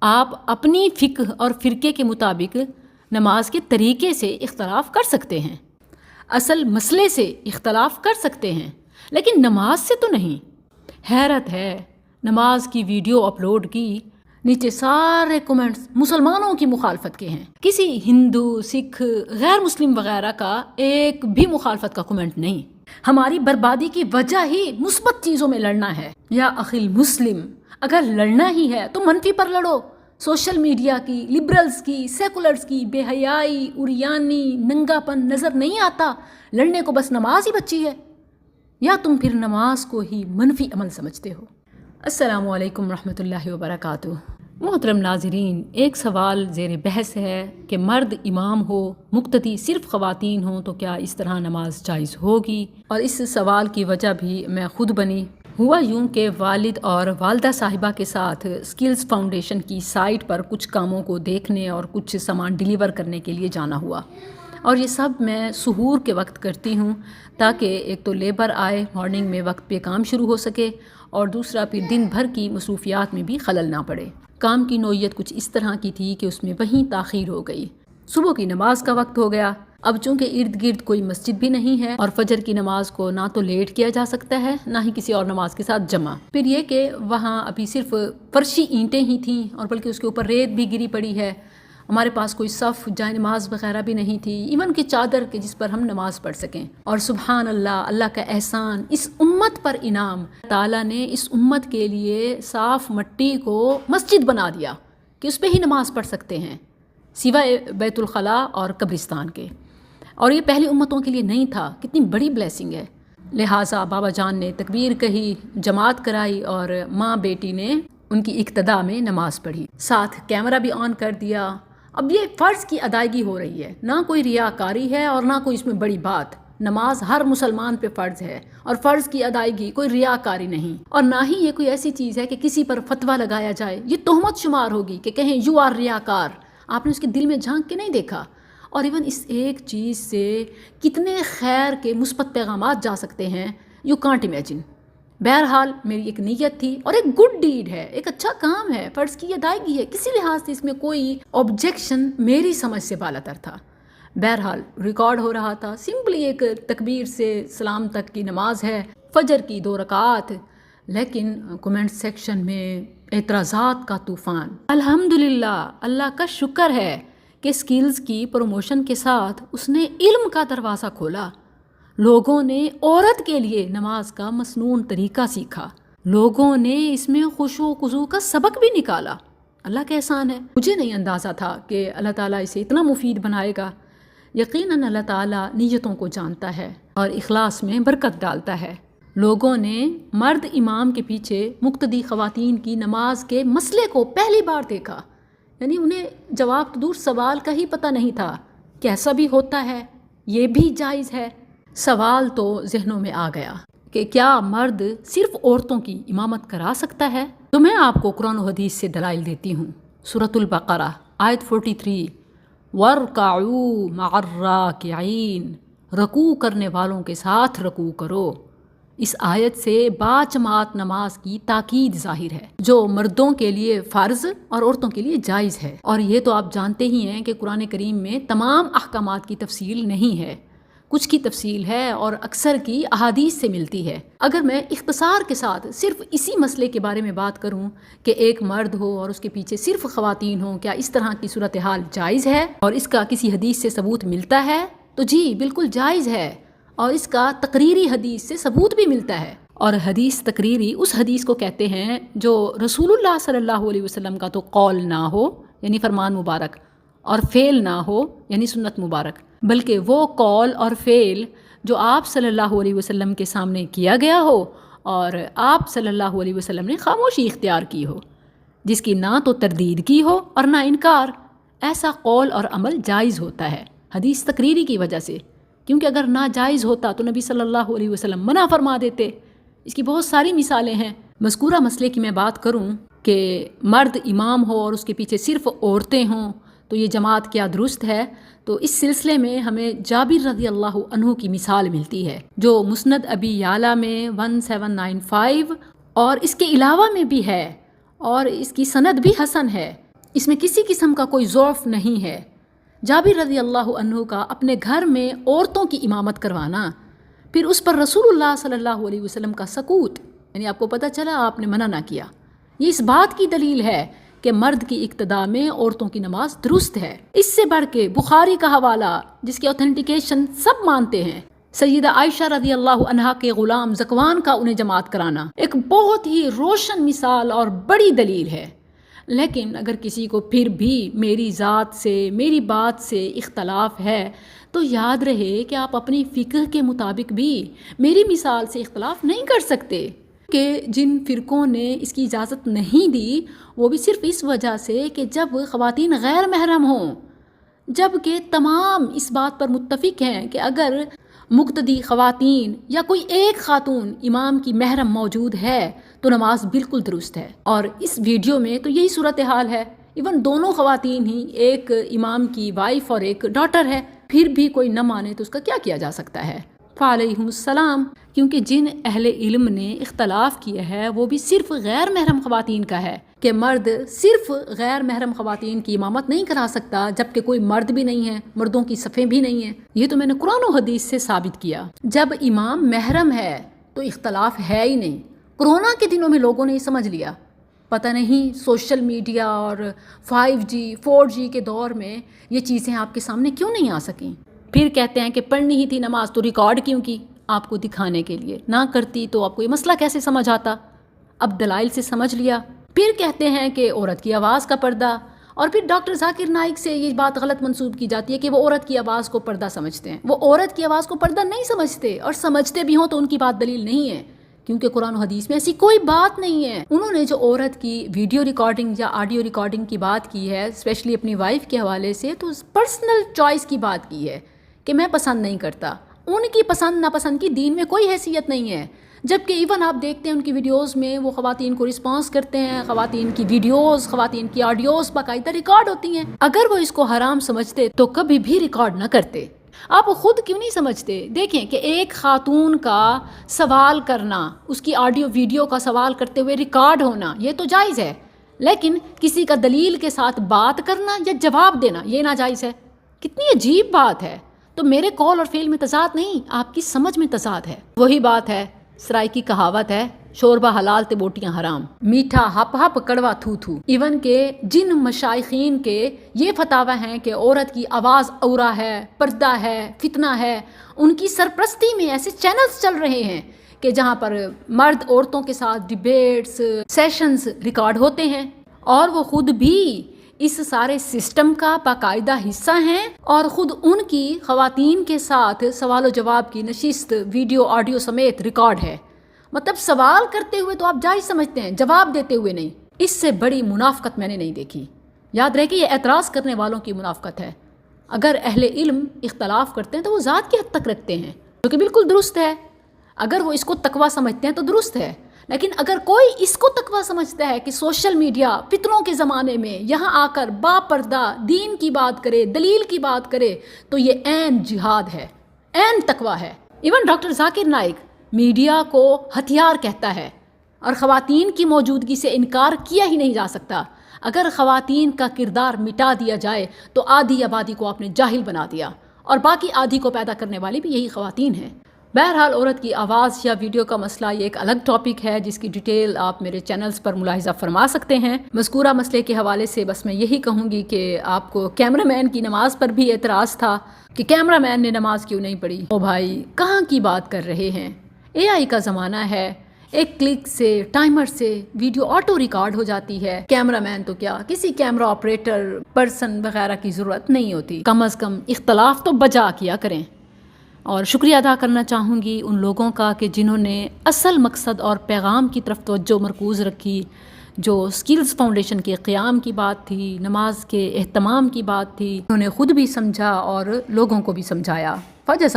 آپ اپنی فقہ اور فرقے کے مطابق نماز کے طریقے سے اختلاف کر سکتے ہیں، اصل مسئلے سے اختلاف کر سکتے ہیں، لیکن نماز سے تو نہیں۔ حیرت ہے، نماز کی ویڈیو اپلوڈ کی، نیچے سارے کمنٹس مسلمانوں کی مخالفت کے ہیں، کسی ہندو، سکھ، غیر مسلم وغیرہ کا ایک بھی مخالفت کا کمنٹ نہیں۔ ہماری بربادی کی وجہ ہی مثبت چیزوں میں لڑنا ہے۔ یا اخی المسلم، اگر لڑنا ہی ہے تو منفی پر لڑو۔ سوشل میڈیا کی، لبرلز کی، سیکولرز کی بے حیائی، عریانی، ننگا پن نظر نہیں آتا؟ لڑنے کو بس نماز ہی بچی ہے، یا تم پھر نماز کو ہی منفی عمل سمجھتے ہو؟ السلام علیکم ورحمۃ اللہ وبرکاتہ۔ محترم ناظرین، ایک سوال زیر بحث ہے کہ مرد امام ہو، مقتدی صرف خواتین ہوں، تو کیا اس طرح نماز جائز ہوگی؟ اور اس سوال کی وجہ بھی میں خود بنی۔ ہوا یوں کہ والد اور والدہ صاحبہ کے ساتھ سکلز فاؤنڈیشن کی سائٹ پر کچھ کاموں کو دیکھنے اور کچھ سامان ڈیلیور کرنے کے لیے جانا ہوا، اور یہ سب میں سحور کے وقت کرتی ہوں تاکہ ایک تو لیبر آئے، مارننگ میں وقت پہ کام شروع ہو سکے، اور دوسرا پھر دن بھر کی مصروفیات میں بھی خلل نہ پڑے۔ کام کی نوعیت کچھ اس طرح کی تھی کہ اس میں وہیں تاخیر ہو گئی۔ صبح کی نماز کا وقت ہو گیا۔ اب چونکہ ارد گرد کوئی مسجد بھی نہیں ہے، اور فجر کی نماز کو نہ تو لیٹ کیا جا سکتا ہے، نہ ہی کسی اور نماز کے ساتھ جمع۔ پھر یہ کہ وہاں ابھی صرف فرشی اینٹیں ہی تھیں، اور بلکہ اس کے اوپر ریت بھی گری پڑی ہے۔ ہمارے پاس کوئی صف، جائے نماز وغیرہ بھی نہیں تھی، ایون کہ چادر کے جس پر ہم نماز پڑھ سکیں۔ اور سبحان اللہ، اللہ کا احسان، اس امت پر انعام، تعالیٰ نے اس امت کے لیے صاف مٹی کو مسجد بنا دیا کہ اس پہ ہی نماز پڑھ سکتے ہیں، سوائے بیت الخلاء اور قبرستان کے۔ اور یہ پہلی امتوں کے لیے نہیں تھا۔ کتنی بڑی بلیسنگ ہے۔ لہٰذا بابا جان نے تکبیر کہی، جماعت کرائی، اور ماں بیٹی نے ان کی اقتداء میں نماز پڑھی، ساتھ کیمرہ بھی آن کر دیا۔ اب یہ فرض کی ادائیگی ہو رہی ہے، نہ کوئی ریاکاری ہے اور نہ کوئی اس میں بڑی بات۔ نماز ہر مسلمان پہ فرض ہے، اور فرض کی ادائیگی کوئی ریاکاری نہیں، اور نہ ہی یہ کوئی ایسی چیز ہے کہ کسی پر فتویٰ لگایا جائے، یہ تہمت شمار ہوگی کہ کہیں یو آر ریاکار۔ آپ نے اس کے دل میں جھانک کے نہیں دیکھا؟ اور ایون اس ایک چیز سے کتنے خیر کے مثبت پیغامات جا سکتے ہیں، یو کانٹ امیجن۔ بہرحال میری ایک نیت تھی، اور ایک گڈ ڈیڈ ہے، ایک اچھا کام ہے، فرض کی ادائیگی ہے، کسی لحاظ سے اس میں کوئی آبجیکشن میری سمجھ سے بالاتر تھا۔ بہرحال ریکارڈ ہو رہا تھا، سمپلی ایک تکبیر سے سلام تک کی نماز ہے، فجر کی 2 رکعات، لیکن کومنٹ سیکشن میں اعتراضات کا طوفان۔ الحمدللہ، اللہ کا شکر ہے کہ سکلز کی پروموشن کے ساتھ اس نے علم کا دروازہ کھولا۔ لوگوں نے عورت کے لیے نماز کا مسنون طریقہ سیکھا، لوگوں نے اس میں خشوع و خضوع کا سبق بھی نکالا۔ اللہ کا احسان ہے۔ مجھے نہیں اندازہ تھا کہ اللہ تعالیٰ اسے اتنا مفید بنائے گا۔ یقیناً اللہ تعالیٰ نیتوں کو جانتا ہے اور اخلاص میں برکت ڈالتا ہے۔ لوگوں نے مرد امام کے پیچھے مقتدی خواتین کی نماز کے مسئلے کو پہلی بار دیکھا، یعنی انہیں جواب تو دور، سوال کا ہی پتہ نہیں تھا کہ ایسا بھی ہوتا ہے، یہ بھی جائز ہے۔ سوال تو ذہنوں میں آ گیا کہ کیا مرد صرف عورتوں کی امامت کرا سکتا ہے؟ تو میں آپ کو قرآن و حدیث سے دلائل دیتی ہوں۔ سورۃ البقرہ آیت 43، وَارْكَعُوا مَعَ الرَّاكِعِينَ، رکوع کرنے والوں کے ساتھ رکوع کرو۔ اس آیت سے باجماعت نماز کی تاکید ظاہر ہے، جو مردوں کے لیے فرض اور عورتوں کے لیے جائز ہے۔ اور یہ تو آپ جانتے ہی ہیں کہ قرآن کریم میں تمام احکامات کی تفصیل نہیں ہے، کچھ کی تفصیل ہے اور اکثر کی احادیث سے ملتی ہے۔ اگر میں اختصار کے ساتھ صرف اسی مسئلے کے بارے میں بات کروں کہ ایک مرد ہو اور اس کے پیچھے صرف خواتین ہوں، کیا اس طرح کی صورتحال جائز ہے اور اس کا کسی حدیث سے ثبوت ملتا ہے؟ تو جی بالکل جائز ہے، اور اس کا تقریری حدیث سے ثبوت بھی ملتا ہے۔ اور حدیث تقریری اس حدیث کو کہتے ہیں جو رسول اللہ صلی اللہ علیہ وسلم کا تو قول نہ ہو، یعنی فرمان مبارک، اور فعل نہ ہو، یعنی سنت مبارک، بلکہ وہ قول اور فعل جو آپ صلی اللہ علیہ وسلم کے سامنے کیا گیا ہو اور آپ صلی اللہ علیہ وسلم نے خاموشی اختیار کی ہو، جس کی نہ تو تردید کی ہو اور نہ انکار، ایسا قول اور عمل جائز ہوتا ہے حدیث تقریری کی وجہ سے۔ کیونکہ اگر ناجائز ہوتا تو نبی صلی اللہ علیہ وسلم منع فرما دیتے۔ اس کی بہت ساری مثالیں ہیں۔ مذکورہ مسئلے کی میں بات کروں کہ مرد امام ہو اور اس کے پیچھے صرف عورتیں ہوں، تو یہ جماعت کیا درست ہے؟ تو اس سلسلے میں ہمیں جابر رضی اللہ عنہ کی مثال ملتی ہے، جو مسند ابی یعلا میں 1795 اور اس کے علاوہ میں بھی ہے، اور اس کی سند بھی حسن ہے۔ اس میں کسی قسم کا کوئی ضعف نہیں ہے۔ جابر رضی اللہ عنہ کا اپنے گھر میں عورتوں کی امامت کروانا، پھر اس پر رسول اللہ صلی اللہ علیہ وسلم کا سکوت، یعنی آپ کو پتہ چلا آپ نے منع نہ کیا، یہ اس بات کی دلیل ہے کہ مرد کی اقتداء میں عورتوں کی نماز درست ہے۔ اس سے بڑھ کے بخاری کا حوالہ جس کی اوتھینٹیکیشن سب مانتے ہیں، سیدہ عائشہ رضی اللہ عنہا کے غلام ذکوان کا انہیں جماعت کرانا ایک بہت ہی روشن مثال اور بڑی دلیل ہے۔ لیکن اگر کسی کو پھر بھی میری ذات سے، میری بات سے اختلاف ہے تو یاد رہے کہ آپ اپنی فقہ کے مطابق بھی میری مثال سے اختلاف نہیں کر سکتے، کہ جن فرقوں نے اس کی اجازت نہیں دی وہ بھی صرف اس وجہ سے کہ جب خواتین غیر محرم ہوں، جبکہ تمام اس بات پر متفق ہیں کہ اگر مقتدی خواتین یا کوئی ایک خاتون امام کی محرم موجود ہے تو نماز بالکل درست ہے۔ اور اس ویڈیو میں تو یہی صورتحال ہے، ایون دونوں خواتین ہی، ایک امام کی وائف اور ایک ڈاٹر ہے، پھر بھی کوئی نہ مانے تو اس کا کیا کیا جا سکتا ہے؟ فعلیہم السلام، کیونکہ جن اہل علم نے اختلاف کیا ہے وہ بھی صرف غیر محرم خواتین کا ہے، کہ مرد صرف غیر محرم خواتین کی امامت نہیں کرا سکتا، جبکہ کوئی مرد بھی نہیں ہے، مردوں کی صفیں بھی نہیں ہیں۔ یہ تو میں نے قرآن و حدیث سے ثابت کیا۔ جب امام محرم ہے تو اختلاف ہے ہی نہیں۔ کورونا کے دنوں میں لوگوں نے یہ سمجھ لیا، پتہ نہیں سوشل میڈیا اور 5G 4G کے دور میں یہ چیزیں آپ کے سامنے کیوں نہیں آ سکیں۔ پھر کہتے ہیں کہ پڑھنی ہی تھی نماز تو ریکارڈ کیوں کی؟ آپ کو دکھانے کے لیے، نہ کرتی تو آپ کو یہ مسئلہ کیسے سمجھ آتا؟ اب دلائل سے سمجھ لیا۔ پھر کہتے ہیں کہ عورت کی آواز کا پردہ، اور پھر ڈاکٹر ذاکر نائک سے یہ بات غلط منسوب کی جاتی ہے کہ وہ عورت کی آواز کو پردہ سمجھتے ہیں۔ وہ عورت کی آواز کو پردہ نہیں سمجھتے، اور سمجھتے بھی ہوں تو ان کی بات دلیل نہیں ہے، کیونکہ قرآن و حدیث میں ایسی کوئی بات نہیں ہے۔ انہوں نے جو عورت کی ویڈیو ریکارڈنگ یا آڈیو ریکارڈنگ کی بات کی ہے، اسپیشلی اپنی وائف کے حوالے سے، تو پرسنل چوائس کی بات کی ہے کہ میں پسند نہیں کرتا۔ ان کی پسند ناپسند کی دین میں کوئی حیثیت نہیں ہے، جبکہ ایون آپ دیکھتے ہیں ان کی ویڈیوز میں وہ خواتین کو رسپانس کرتے ہیں، خواتین کی ویڈیوز، خواتین کی آڈیوز باقاعدہ ریکارڈ ہوتی ہیں۔ اگر وہ اس کو حرام سمجھتے تو کبھی بھی ریکارڈ نہ کرتے۔ آپ خود کیوں نہیں سمجھتے؟ دیکھیں کہ ایک خاتون کا سوال کرنا، اس کی آڈیو ویڈیو کا سوال کرتے ہوئے ریکارڈ ہونا، یہ تو جائز ہے، لیکن کسی کا دلیل کے ساتھ بات کرنا یا جواب دینا یہ ناجائز ہے۔ کتنی عجیب بات ہے۔ تو میرے قول اور فعل میں تضاد نہیں، آپ کی سمجھ میں تضاد ہے۔ وہی بات ہے، سرائی کی کہاوت ہے، شوربہ حلال تے بوٹیاں حرام، میٹھا ہپ ہپ کڑوا تھو تھو۔ ایون کہ جن مشائخین کے یہ فتاوی ہیں کہ عورت کی آواز عورہ ہے، پردہ ہے، فتنہ ہے، ان کی سرپرستی میں ایسے چینلز چل رہے ہیں کہ جہاں پر مرد عورتوں کے ساتھ ڈیبیٹس، سیشنز ریکارڈ ہوتے ہیں، اور وہ خود بھی اس سارے سسٹم کا باقاعدہ حصہ ہیں، اور خود ان کی خواتین کے ساتھ سوال و جواب کی نشست ویڈیو آڈیو سمیت ریکارڈ ہے۔ مطلب سوال کرتے ہوئے تو آپ جائز سمجھتے ہیں، جواب دیتے ہوئے نہیں۔ اس سے بڑی منافقت میں نے نہیں دیکھی۔ یاد رہے کہ یہ اعتراض کرنے والوں کی منافقت ہے۔ اگر اہل علم اختلاف کرتے ہیں تو وہ ذات کی حد تک رکھتے ہیں، جو کہ بالکل درست ہے۔ اگر وہ اس کو تقویٰ سمجھتے ہیں تو درست ہے، لیکن اگر کوئی اس کو تقویٰ سمجھتا ہے کہ سوشل میڈیا فتنوں کے زمانے میں یہاں آ کر با پردہ دین کی بات کرے، دلیل کی بات کرے، تو یہ عین جہاد ہے، عین تقویٰ ہے۔ Even doctor Zakir Naik media کو ہتھیار کہتا ہے، اور خواتین کی موجودگی سے انکار کیا ہی نہیں جا سکتا۔ اگر خواتین کا کردار مٹا دیا جائے تو آدھی آبادی کو آپ نے جاہل بنا دیا، اور باقی آدھی کو پیدا کرنے والی بھی یہی خواتین ہیں۔ بہرحال عورت کی آواز یا ویڈیو کا مسئلہ یہ ایک الگ ٹاپک ہے، جس کی ڈیٹیل آپ میرے چینلز پر ملاحظہ فرما سکتے ہیں۔ مذکورہ مسئلے کے حوالے سے بس میں یہی کہوں گی کہ آپ کو کیمرہ مین کی نماز پر بھی اعتراض تھا کہ کیمرہ مین نے نماز کیوں نہیں پڑھی۔ او بھائی، کہاں کی بات کر رہے ہیں؟ AI کا زمانہ ہے، ایک کلک سے، ٹائمر سے ویڈیو آٹو ریکارڈ ہو جاتی ہے۔ کیمرہ مین تو کیا، کسی کیمرہ آپریٹر پرسن وغیرہ کی ضرورت نہیں ہوتی۔ کم از کم اختلاف تو بجا کیا کریں۔ اور شکریہ ادا کرنا چاہوں گی ان لوگوں کا کہ جنہوں نے اصل مقصد اور پیغام کی طرف توجہ مرکوز رکھی، جو سکلز فاؤنڈیشن کے قیام کی بات تھی، نماز کے اہتمام کی بات تھی، انہوں نے خود بھی سمجھا اور لوگوں کو بھی سمجھایا۔ فجزا